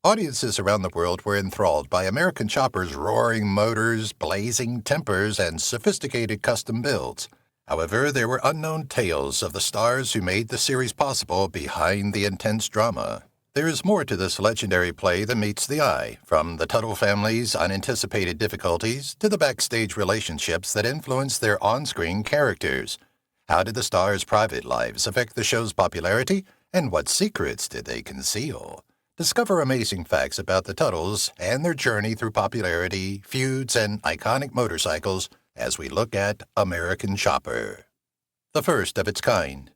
Audiences around the world were enthralled by American Chopper's roaring motors, blazing tempers, and sophisticated custom builds. However, there were unknown tales of the stars who made the series possible behind the intense drama. There is more to this legendary play than meets the eye, from the Tuttle family's unanticipated difficulties to the backstage relationships that influenced their on-screen characters. How did the stars' private lives affect the show's popularity, and what secrets did they conceal? Discover amazing facts about the Tuttles and their journey through popularity, feuds, and iconic motorcycles as we look at American Chopper. The first of its kind.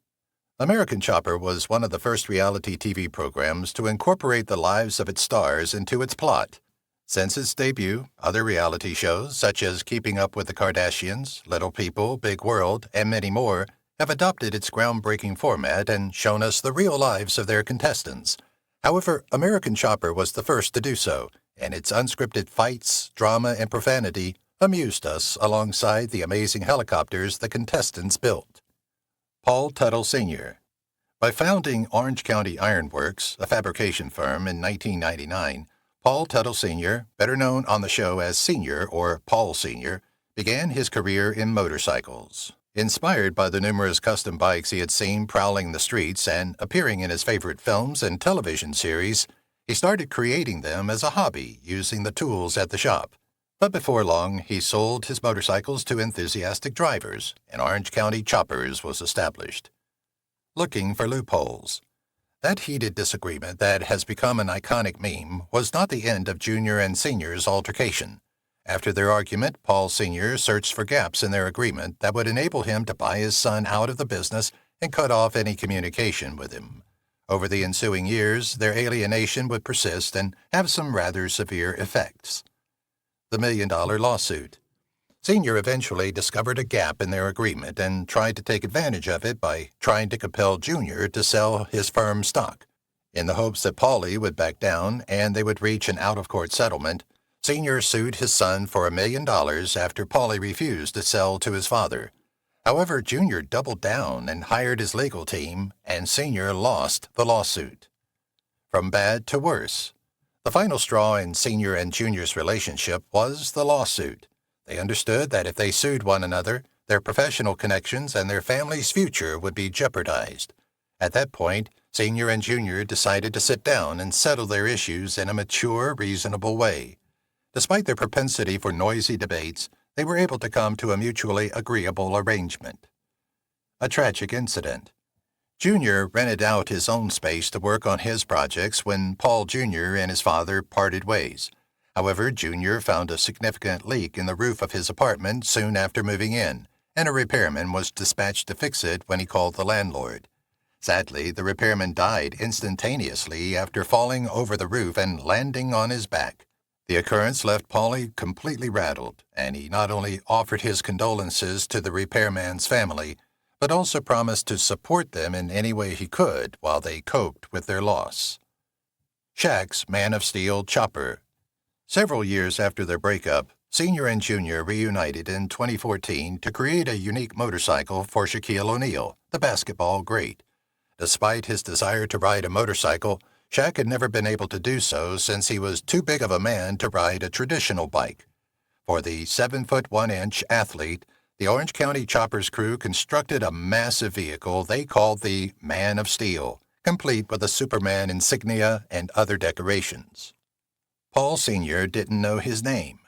American Chopper was one of the first reality TV programs to incorporate the lives of its stars into its plot. Since its debut, other reality shows, such as Keeping Up with the Kardashians, Little People, Big World, and many more, have adopted its groundbreaking format and shown us the real lives of their contestants. However, American Chopper was the first to do so, and its unscripted fights, drama, and profanity amused us alongside the amazing helicopters the contestants built. Paul Tuttle Sr. By founding Orange County Iron Works, a fabrication firm, in 1999, Paul Tuttle Sr., better known on the show as Senior or Paul Sr., began his career in motorcycles. Inspired by the numerous custom bikes he had seen prowling the streets and appearing in his favorite films and television series, he started creating them as a hobby using the tools at the shop. But before long, he sold his motorcycles to enthusiastic drivers, and Orange County Choppers was established. Looking for loopholes. That heated disagreement that has become an iconic meme was not the end of Junior and Senior's altercation. After their argument, Paul Sr. searched for gaps in their agreement that would enable him to buy his son out of the business and cut off any communication with him. Over the ensuing years, their alienation would persist and have some rather severe effects. The $1 Million Lawsuit. Senior eventually discovered a gap in their agreement and tried to take advantage of it by trying to compel Junior to sell his firm's stock. In the hopes that Paulie would back down and they would reach an out-of-court settlement, Senior sued his son for $1 million after Paulie refused to sell to his father. However, Junior doubled down and hired his legal team, and Senior lost the lawsuit. From bad to worse. The final straw in Senior and Junior's relationship was the lawsuit. They understood that if they sued one another, their professional connections and their family's future would be jeopardized. At that point, Senior and Junior decided to sit down and settle their issues in a mature, reasonable way. Despite their propensity for noisy debates, they were able to come to a mutually agreeable arrangement. A tragic incident. Junior rented out his own space to work on his projects when Paul Jr. and his father parted ways. However, Junior found a significant leak in the roof of his apartment soon after moving in, and a repairman was dispatched to fix it when he called the landlord. Sadly, the repairman died instantaneously after falling over the roof and landing on his back. The occurrence left Paulie completely rattled, and he not only offered his condolences to the repairman's family, but also promised to support them in any way he could while they coped with their loss. Shaq's Man of Steel Chopper. Several years after their breakup, Senior and Junior reunited in 2014 to create a unique motorcycle for Shaquille O'Neal, the basketball great. Despite his desire to ride a motorcycle, Shaq had never been able to do so since he was too big of a man to ride a traditional bike. For the 7'1" athlete, the Orange County Choppers crew constructed a massive vehicle they called the Man of Steel, complete with a Superman insignia and other decorations. Paul Sr. didn't know his name.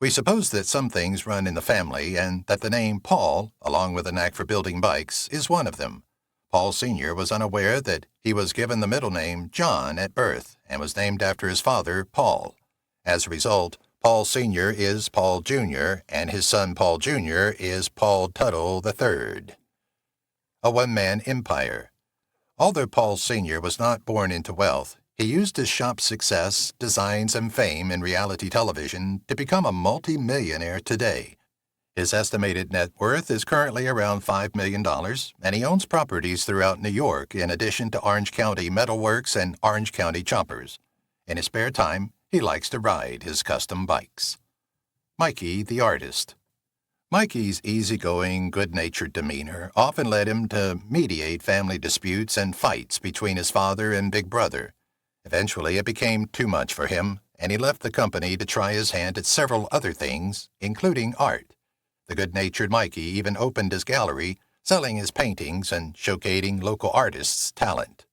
We suppose that some things run in the family and that the name Paul, along with a knack for building bikes, is one of them. Paul Sr. was unaware that he was given the middle name John at birth and was named after his father, Paul. As a result, Paul Sr. is Paul Jr., and his son Paul Jr. is Paul Tuttle III. A one-man empire. Although Paul Sr. was not born into wealth, he used his shop's success, designs, and fame in reality television to become a multi-millionaire today. His estimated net worth is currently around $5 million, and he owns properties throughout New York in addition to Orange County Metalworks and Orange County Choppers. In his spare time, he likes to ride his custom bikes. Mikey the Artist. Mikey's easygoing, good-natured demeanor often led him to mediate family disputes and fights between his father and big brother. Eventually, it became too much for him, and he left the company to try his hand at several other things, including art. The good-natured Mikey even opened his gallery, selling his paintings and showcasing local artists' talent.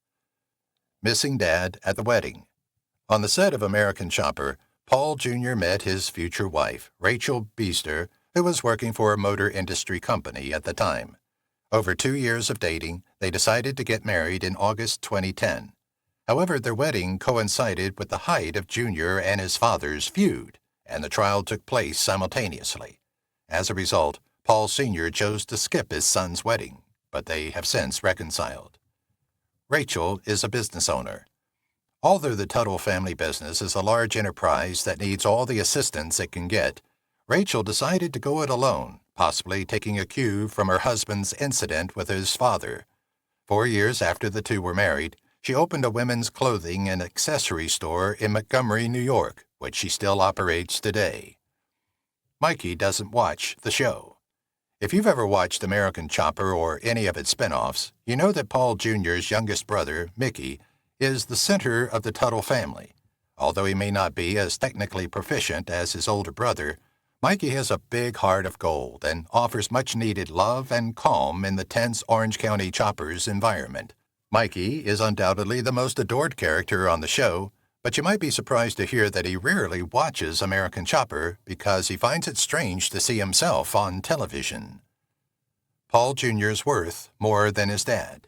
Missing Dad at the Wedding. On the set of American Chopper, Paul Jr. met his future wife, Rachel Beester, who was working for a motor industry company at the time. Over 2 years of dating, they decided to get married in August 2010. However, their wedding coincided with the height of Jr. and his father's feud, and the trial took place simultaneously. As a result, Paul Sr. chose to skip his son's wedding, but they have since reconciled. Rachel is a business owner. Although the Tuttle family business is a large enterprise that needs all the assistance it can get, Rachel decided to go it alone, possibly taking a cue from her husband's incident with his father. 4 years after the two were married, she opened a women's clothing and accessory store in Montgomery, New York, which she still operates today. Mikey doesn't watch the show. If you've ever watched American Chopper or any of its spin-offs, you know that Paul Jr.'s youngest brother, Mickey, is the center of the Tuttle family. Although he may not be as technically proficient as his older brother, Mikey has a big heart of gold and offers much-needed love and calm in the tense Orange County Choppers environment. Mikey is undoubtedly the most adored character on the show, but you might be surprised to hear that he rarely watches American Chopper because he finds it strange to see himself on television. Paul Jr.'s worth more than his dad.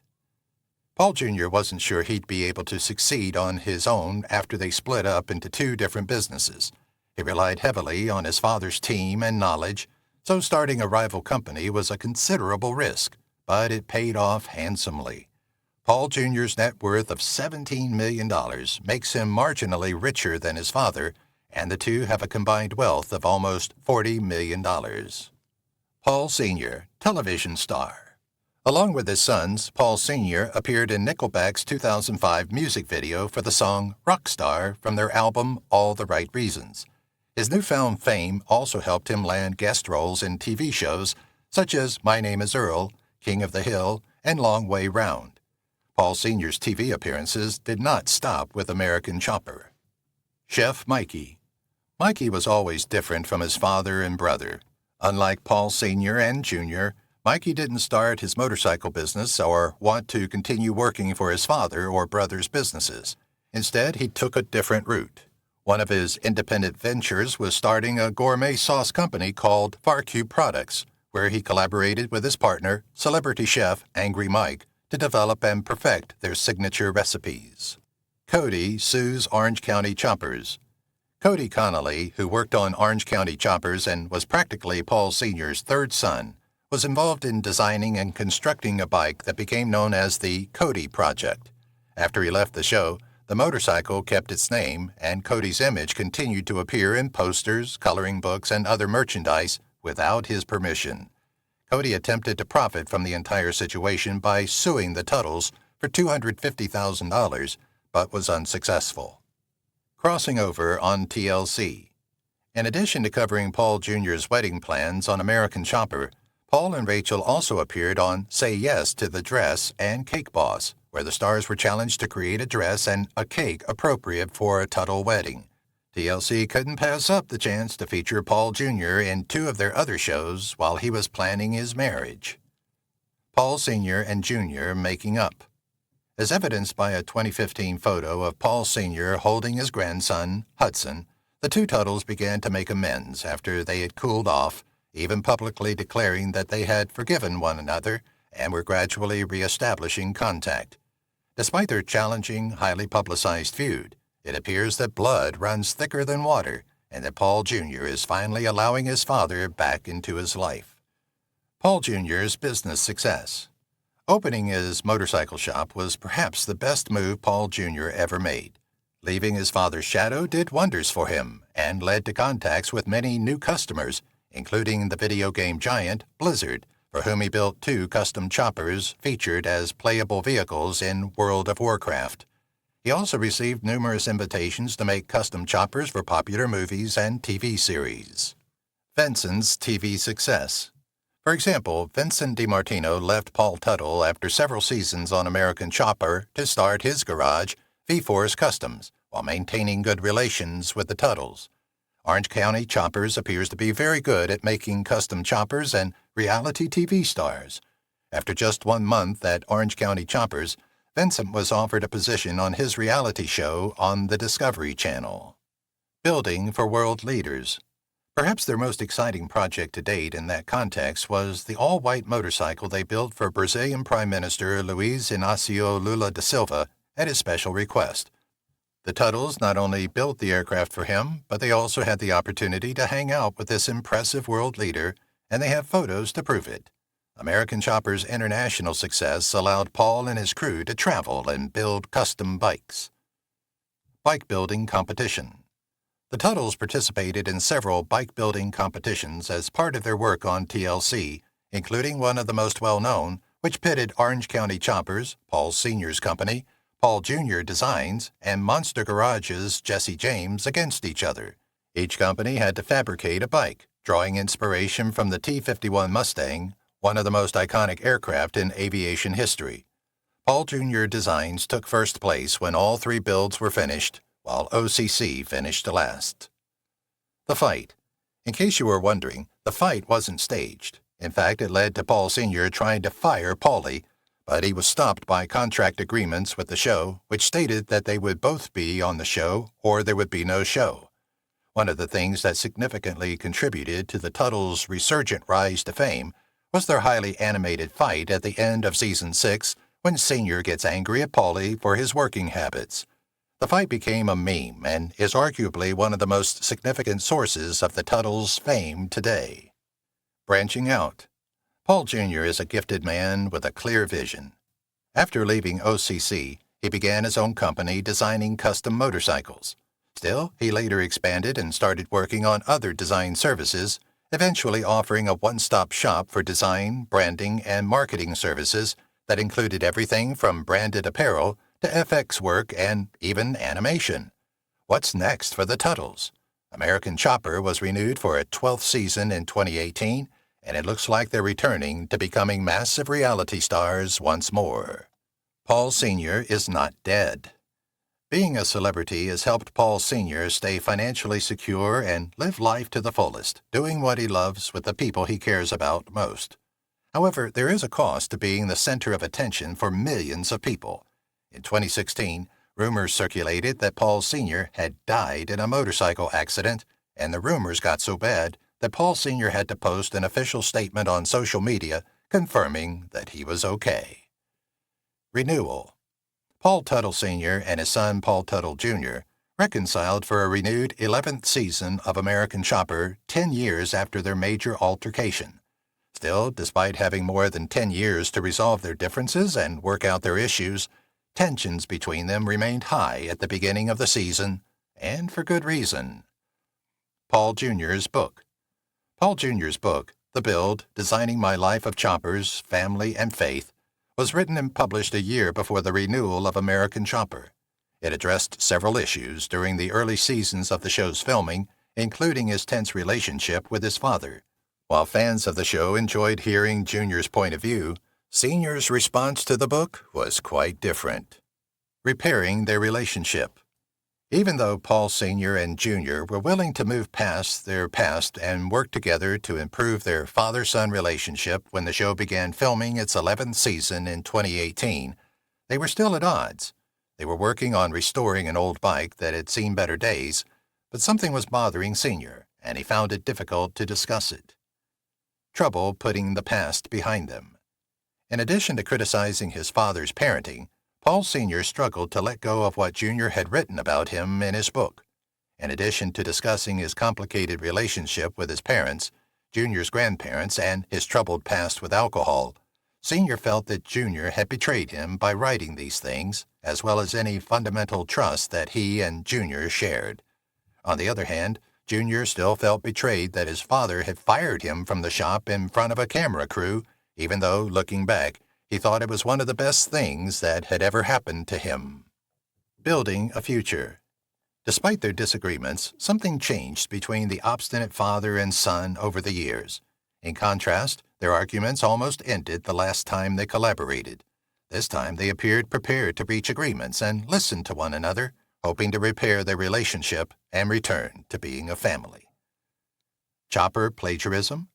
Paul Jr. wasn't sure he'd be able to succeed on his own after they split up into 2 different businesses. He relied heavily on his father's team and knowledge, so starting a rival company was a considerable risk, but it paid off handsomely. Paul Jr.'s net worth of $17 million makes him marginally richer than his father, and the two have a combined wealth of almost $40 million. Paul Sr., television star. Along with his sons, Paul Sr. appeared in Nickelback's 2005 music video for the song Rockstar from their album All the Right Reasons. His newfound fame also helped him land guest roles in TV shows such as My Name is Earl, King of the Hill, and Long Way Round. Paul Sr.'s TV appearances did not stop with American Chopper. Chef Mikey. Mikey was always different from his father and brother. Unlike Paul Sr. and Jr., Mikey didn't start his motorcycle business or want to continue working for his father or brother's businesses. Instead, he took a different route. One of his independent ventures was starting a gourmet sauce company called Farcube Products, where he collaborated with his partner, celebrity chef Angry Mike, to develop and perfect their signature recipes. Cody sues Orange County Choppers. Cody Connolly, who worked on Orange County Choppers and was practically Paul Sr.'s third son, was involved in designing and constructing a bike that became known as the Cody Project. After he left the show, the motorcycle kept its name, and Cody's image continued to appear in posters, coloring books, and other merchandise without his permission. Cody attempted to profit from the entire situation by suing the Tuttles for $250,000, but was unsuccessful. Crossing over on TLC. In addition to covering Paul Jr.'s wedding plans on American Chopper, Paul and Rachel also appeared on Say Yes to the Dress and Cake Boss, where the stars were challenged to create a dress and a cake appropriate for a Tuttle wedding. TLC couldn't pass up the chance to feature Paul Jr. in 2 of their other shows while he was planning his marriage. Paul Sr. and Jr. making up. As evidenced by a 2015 photo of Paul Sr. holding his grandson, Hudson, the 2 Tuttles began to make amends after they had cooled off, even publicly declaring that they had forgiven one another and were gradually reestablishing contact. Despite their challenging, highly publicized feud, it appears that blood runs thicker than water, and that Paul Jr. is finally allowing his father back into his life. Paul Jr.'s business success. Opening his motorcycle shop was perhaps the best move Paul Jr. ever made. Leaving his father's shadow did wonders for him and led to contacts with many new customers, including the video game giant Blizzard, for whom he built 2 custom choppers featured as playable vehicles in World of Warcraft. He also received numerous invitations to make custom choppers for popular movies and TV series. Vincent's TV success. For example, Vincent DiMartino left Paul Tuttle after several seasons on American Chopper to start his garage, V-Force Customs, while maintaining good relations with the Tuttles. Orange County Choppers appears to be very good at making custom choppers and reality TV stars. After just 1 month at Orange County Choppers, Vincent was offered a position on his reality show on the Discovery Channel. Building for World Leaders. Perhaps their most exciting project to date in that context was the all-white motorcycle they built for Brazilian Prime Minister Luiz Inácio Lula da Silva at his special request. The Tuttles not only built the aircraft for him, but they also had the opportunity to hang out with this impressive world leader, and they have photos to prove it. American Chopper's international success allowed Paul and his crew to travel and build custom bikes. Bike Building Competition. The Tuttles participated in several bike-building competitions as part of their work on TLC, including one of the most well-known, which pitted Orange County Choppers, Paul Sr.'s company, Paul Jr. Designs, and Monster Garage's Jesse James against each other. Each company had to fabricate a bike, drawing inspiration from the T-51 Mustang, one of the most iconic aircraft in aviation history. Paul Jr. Designs took first place when all 3 builds were finished, while OCC finished last. The fight. In case you were wondering, the fight wasn't staged. In fact, it led to Paul Sr. trying to fire Paulie, but he was stopped by contract agreements with the show, which stated that they would both be on the show or there would be no show. One of the things that significantly contributed to the Tuttles' resurgent rise to fame was their highly animated fight at the end of Season 6 when Sr. gets angry at Paulie for his working habits. The fight became a meme and is arguably one of the most significant sources of the Tuttles' fame today. Branching out. Paul Jr. is a gifted man with a clear vision. After leaving OCC, he began his own company designing custom motorcycles. Still, he later expanded and started working on other design services, eventually offering a one-stop shop for design, branding, and marketing services that included everything from branded apparel to FX work and even animation. What's next for the Tuttles? American Chopper was renewed for a 12th season in 2018, and it looks like they're returning to becoming massive reality stars once more. Paul Sr. is not dead. Being a celebrity has helped Paul Sr. stay financially secure and live life to the fullest, doing what he loves with the people he cares about most. However, there is a cost to being the center of attention for millions of people. In 2016, rumors circulated that Paul Sr. had died in a motorcycle accident, and the rumors got so bad that Paul Sr. had to post an official statement on social media confirming that he was okay. Renewal. Paul Tuttle Sr. and his son Paul Tuttle Jr. reconciled for a renewed 11th season of American Chopper 10 years after their major altercation. Still, despite having more than 10 years to resolve their differences and work out their issues, tensions between them remained high at the beginning of the season, and for good reason. Paul Jr.'s book. Paul Jr.'s book, The Build, Designing My Life of Choppers, Family, and Faith, was written and published a year before the renewal of American Chopper. It addressed several issues during the early seasons of the show's filming, including his tense relationship with his father. While fans of the show enjoyed hearing Jr.'s point of view, Sr.'s response to the book was quite different. Repairing their relationship. Even though Paul Sr. and Jr. were willing to move past their past and work together to improve their father-son relationship when the show began filming its 11th season in 2018, they were still at odds. They were working on restoring an old bike that had seen better days, but something was bothering Sr., and he found it difficult to discuss it. Trouble putting the past behind them. In addition to criticizing his father's parenting, Paul Sr. struggled to let go of what Jr. had written about him in his book. In addition to discussing his complicated relationship with his parents, Jr.'s grandparents, and his troubled past with alcohol, Sr. felt that Jr. had betrayed him by writing these things, as well as any fundamental trust that he and Jr. shared. On the other hand, Jr. still felt betrayed that his father had fired him from the shop in front of a camera crew, even though, looking back, he thought it was one of the best things that had ever happened to him. Building a future. Despite their disagreements, something changed between the obstinate father and son over the years. In contrast, their arguments almost ended the last time they collaborated. This time they appeared prepared to reach agreements and listen to one another, hoping to repair their relationship and return to being a family. Chopper plagiarism?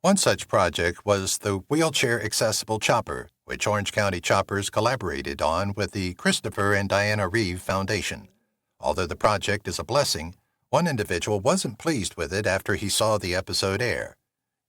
One such project was the wheelchair-accessible chopper, which Orange County Choppers collaborated on with the Christopher and Diana Reeve Foundation. Although the project is a blessing, one individual wasn't pleased with it after he saw the episode air.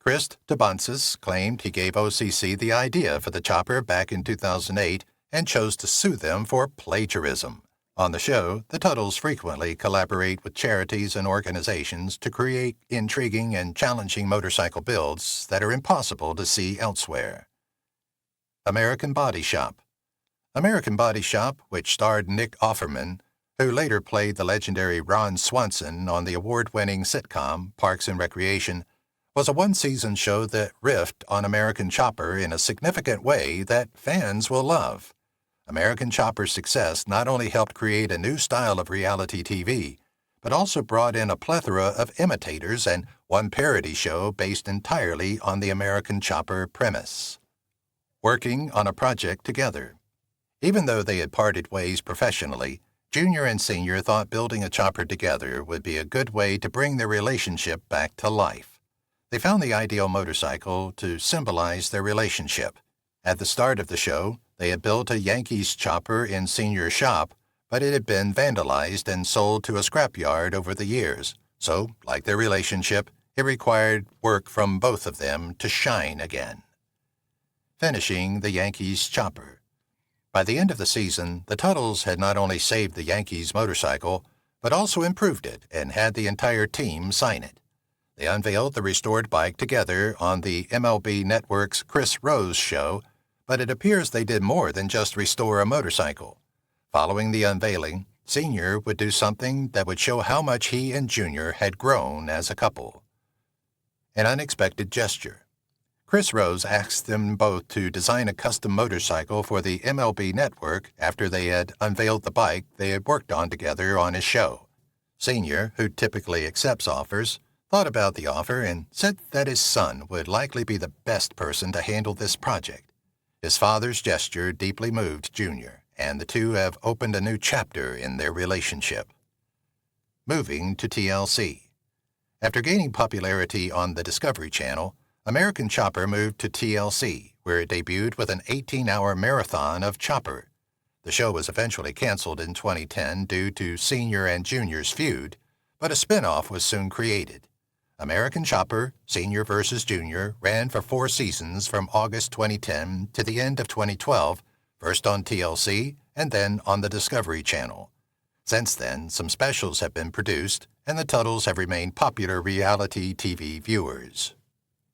Chris Tabansis claimed he gave OCC the idea for the chopper back in 2008 and chose to sue them for plagiarism. On the show, the Tuttles frequently collaborate with charities and organizations to create intriguing and challenging motorcycle builds that are impossible to see elsewhere. American Body Shop. American Body Shop, which starred Nick Offerman, who later played the legendary Ron Swanson on the award-winning sitcom Parks and Recreation, was a one-season show that riffed on American Chopper in a significant way that fans will love. American Chopper's success not only helped create a new style of reality TV, but also brought in a plethora of imitators and one parody show based entirely on the American Chopper premise. Working on a project together. Even though they had parted ways professionally, Junior and Senior thought building a chopper together would be a good way to bring their relationship back to life. They found the ideal motorcycle to symbolize their relationship. At the start of the show, they had built a Yankees chopper in Senior's shop, but it had been vandalized and sold to a scrapyard over the years. So, like their relationship, it required work from both of them to shine again. Finishing the Yankees chopper. By the end of the season, the Tuttles had not only saved the Yankees motorcycle, but also improved it and had the entire team sign it. They unveiled the restored bike together on the MLB Network's Chris Rose show, but it appears they did more than just restore a motorcycle. Following the unveiling, Senior would do something that would show how much he and Junior had grown as a couple. An unexpected gesture. Chris Rose asked them both to design a custom motorcycle for the MLB Network after they had unveiled the bike they had worked on together on his show. Senior, who typically accepts offers, thought about the offer and said that his son would likely be the best person to handle this project. His father's gesture deeply moved Junior, and the two have opened a new chapter in their relationship. Moving to TLC. After gaining popularity on the Discovery Channel, American Chopper moved to TLC, where it debuted with an 18-hour marathon of Chopper. The show was eventually canceled in 2010 due to Senior and Junior's feud, but a spin-off was soon created. American Chopper, Senior vs. Junior, ran for 4 seasons from August 2010 to the end of 2012, first on TLC and then on the Discovery Channel. Since then, some specials have been produced, and the Tuttles have remained popular reality TV viewers.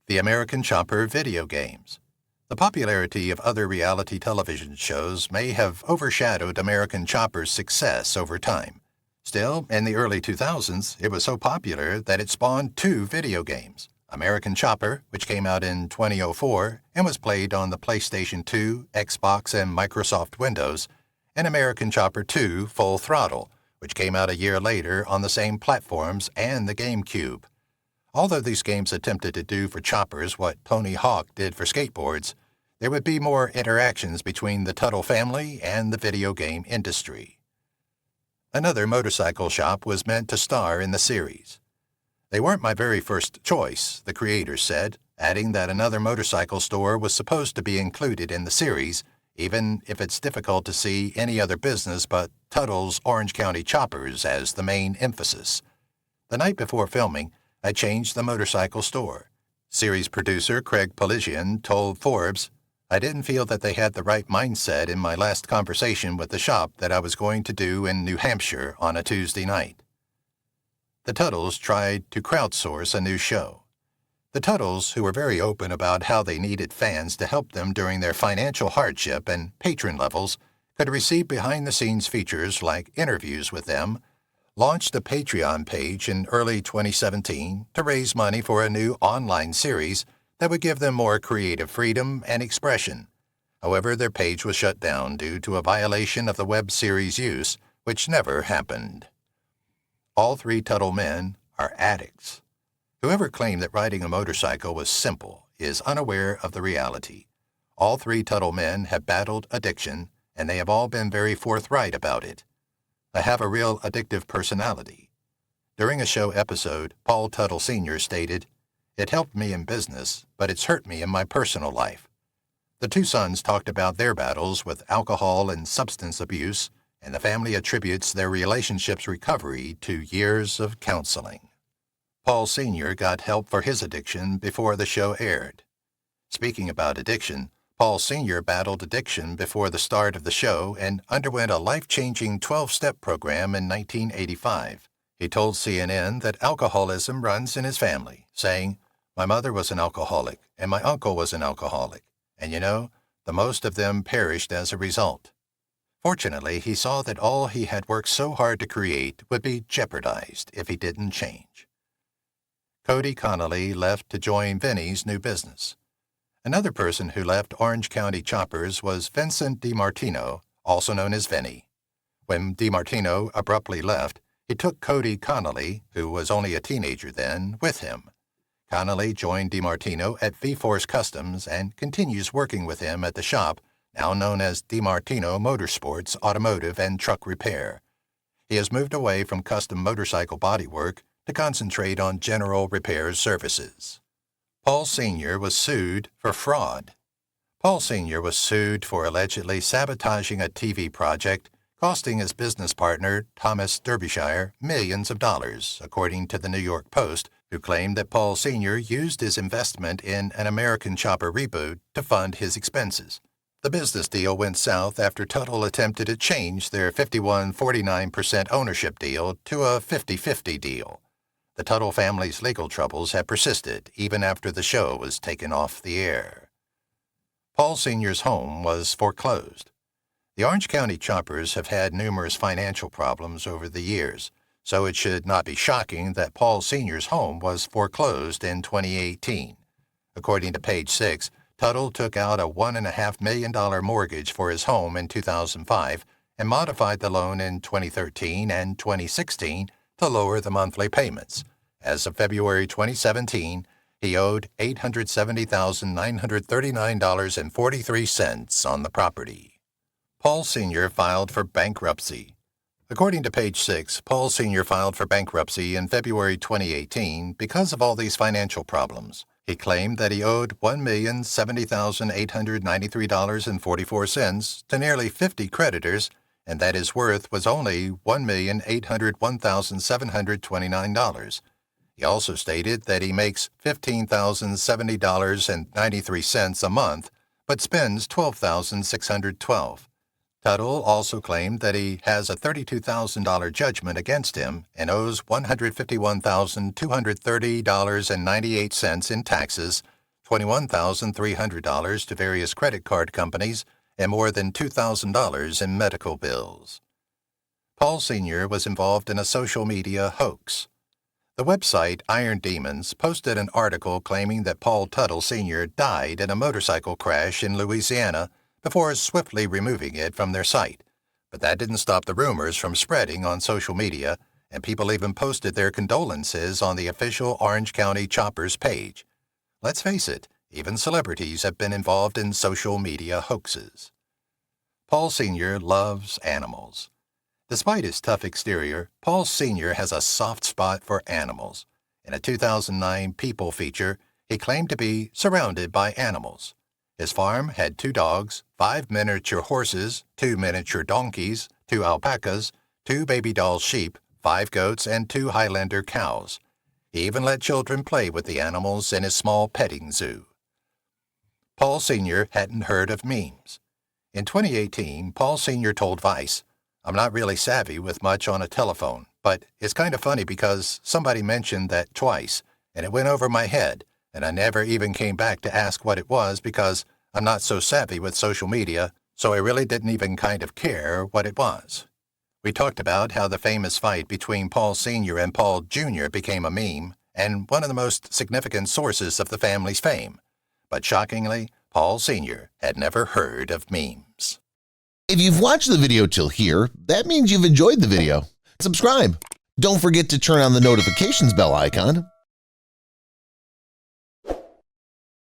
The American Chopper video games. The popularity of other reality television shows may have overshadowed American Chopper's success over time. Still, in the early 2000s, it was so popular that it spawned 2 video games, American Chopper, which came out in 2004 and was played on the PlayStation 2, Xbox, and Microsoft Windows, and American Chopper 2 Full Throttle, which came out a year later on the same platforms and the GameCube. Although these games attempted to do for choppers what Tony Hawk did for skateboards, there would be more interactions between the Tuttle family and the video game industry. Another motorcycle shop was meant to star in the series. They weren't my very first choice, the creators said, adding that another motorcycle store was supposed to be included in the series, even if it's difficult to see any other business but Tuttle's Orange County Choppers as the main emphasis. The night before filming, I changed the motorcycle store. Series producer Craig Peligian told Forbes, "I didn't feel that they had the right mindset in my last conversation with the shop that I was going to do in New Hampshire on a Tuesday night." The Tuttles tried to crowdsource a new show. The Tuttles, who were very open about how they needed fans to help them during their financial hardship and patron levels, could receive behind-the-scenes features like interviews with them, launched a Patreon page in early 2017 to raise money for a new online series that would give them more creative freedom and expression. However, their page was shut down due to a violation of the web series use, which never happened. All 3 Tuttle men are addicts. Whoever claimed that riding a motorcycle was simple is unaware of the reality. All three Tuttle men have battled addiction, and they have all been very forthright about it. I have a real addictive personality. During a show episode, Paul Tuttle Sr. stated, "It helped me in business, but it's hurt me in my personal life." The two sons talked about their battles with alcohol and substance abuse, and the family attributes their relationship's recovery to years of counseling. Paul Sr. got help for his addiction before the show aired. Speaking about addiction, Paul Sr. battled addiction before the start of the show and underwent a life-changing 12-step program in 1985. He told CNN that alcoholism runs in his family, saying, "My mother was an alcoholic, and my uncle was an alcoholic, and the most of them perished as a result." Fortunately, he saw that all he had worked so hard to create would be jeopardized if he didn't change. Cody Connolly left to join Vinny's new business. Another person who left Orange County Choppers was Vincent DiMartino, also known as Vinny. When DiMartino abruptly left, he took Cody Connolly, who was only a teenager then, with him. Connolly joined DiMartino at V-Force Customs and continues working with him at the shop, now known as DiMartino Motorsports Automotive and Truck Repair. He has moved away from custom motorcycle bodywork to concentrate on general repair services. Paul Sr. was sued for fraud. Paul Sr. was sued for allegedly sabotaging a TV project, costing his business partner, Thomas Derbyshire, millions of dollars, according to the New York Post, who claimed that Paul Sr. used his investment in an American Chopper reboot to fund his expenses. The business deal went south after Tuttle attempted to change their 51-49% ownership deal to a 50-50 deal. The Tuttle family's legal troubles have persisted even after the show was taken off the air. Paul Sr.'s home was foreclosed. The Orange County Choppers have had numerous financial problems over the years, so it should not be shocking that Paul Sr.'s home was foreclosed in 2018. According to page 6, Tuttle took out a $1.5 million mortgage for his home in 2005 and modified the loan in 2013 and 2016 to lower the monthly payments. As of February 2017, he owed $870,939.43 on the property. Paul Sr. filed for bankruptcy. According to page 6, Paul Sr. filed for bankruptcy in February 2018 because of all these financial problems. He claimed that he owed $1,070,893.44 to nearly 50 creditors, and that his worth was only $1,801,729. He also stated that he makes $15,070.93 a month, but spends $12,612. Tuttle also claimed that he has a $32,000 judgment against him and owes $151,230.98 in taxes, $21,300 to various credit card companies, and more than $2,000 in medical bills. Paul Sr. was involved in a social media hoax. The website Iron Demons posted an article claiming that Paul Tuttle Sr. died in a motorcycle crash in Louisiana before swiftly removing it from their site. But that didn't stop the rumors from spreading on social media, and people even posted their condolences on the official Orange County Choppers page. Let's face it, even celebrities have been involved in social media hoaxes. Paul Sr. loves animals. Despite his tough exterior, Paul Sr. has a soft spot for animals. In a 2009 People feature, he claimed to be surrounded by animals. His farm had 2 dogs, 5 miniature horses, 2 miniature donkeys, 2 alpacas, 2 baby doll sheep, 5 goats, and 2 Highlander cows. He even let children play with the animals in his small petting zoo. Paul Sr. hadn't heard of memes. In 2018, Paul Sr. told Vice, "I'm not really savvy with much on a telephone, but it's kind of funny because somebody mentioned that twice, and it went over my head, and I never even came back to ask what it was because I'm not so savvy with social media, so I really didn't even kind of care what it was." We talked about how the famous fight between Paul Sr. and Paul Jr. became a meme, and one of the most significant sources of the family's fame. But shockingly, Paul Sr. had never heard of memes. If you've watched the video till here, that means you've enjoyed the video. Subscribe. Don't forget to turn on the notifications bell icon